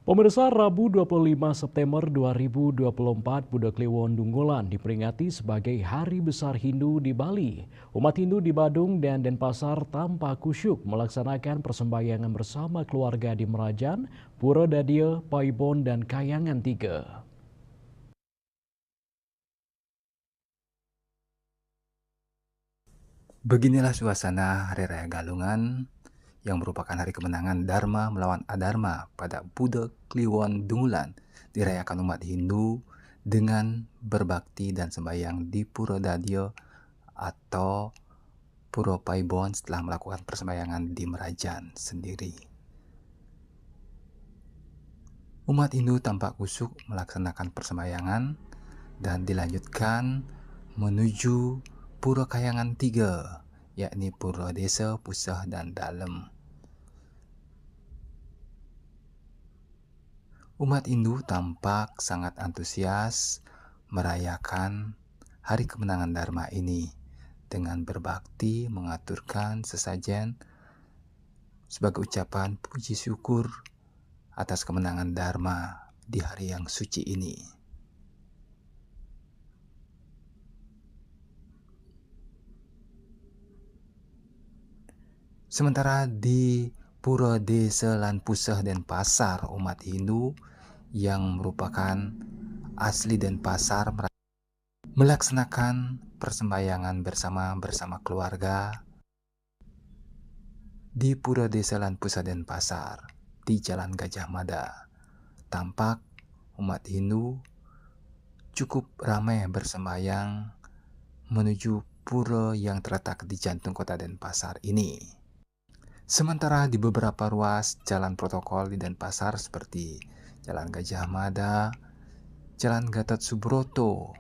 Pemirsa, Rabu 25 September 2024, Buddha Kliwon Dunggulan diperingati sebagai Hari Besar Hindu di Bali. Umat Hindu di Badung dan Denpasar tanpa kusyuk melaksanakan persembahyangan bersama keluarga di Merajan, Pura Dadia, Paibon, dan Kayangan Tiga. Beginilah suasana Hari Raya Galungan yang merupakan hari kemenangan Dharma melawan Adharma pada Buddha Kliwon Dungulan dirayakan umat Hindu dengan berbakti dan sembahyang di Pura Dadio atau Pura Paibon setelah melakukan persembahyangan di Merajan sendiri. Umat Hindu tampak kusuk melaksanakan persembahyangan dan dilanjutkan menuju Pura Kayangan Tiga, yakni Pura Desa, Pusah, dan Dalem. Umat Hindu tampak sangat antusias merayakan hari kemenangan Dharma ini dengan berbakti mengaturkan sesajen sebagai ucapan puji syukur atas kemenangan Dharma di hari yang suci ini. Sementara di Pura Desa lan Pusah Denpasar, umat Hindu yang merupakan asli Denpasar melaksanakan persembahyangan bersama keluarga di Pura Desa lan Pusah Denpasar di Jalan Gajah Mada. Tampak umat Hindu cukup ramai bersembahyang menuju pura yang terletak di jantung kota Denpasar ini. Sementara di beberapa ruas jalan protokol di Denpasar seperti Jalan Gajah Mada, Jalan Gatot Subroto,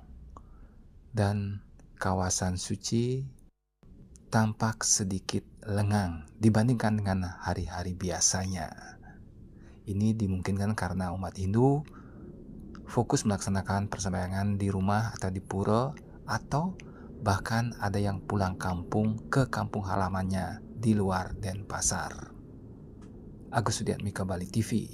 dan kawasan suci tampak sedikit lengang dibandingkan dengan hari-hari biasanya. Ini dimungkinkan karena umat Hindu fokus melaksanakan persembahyangan di rumah atau di pura, atau bahkan ada yang pulang kampung ke kampung halamannya di luar Denpasar. Agus Sudiatmika, Bali TV.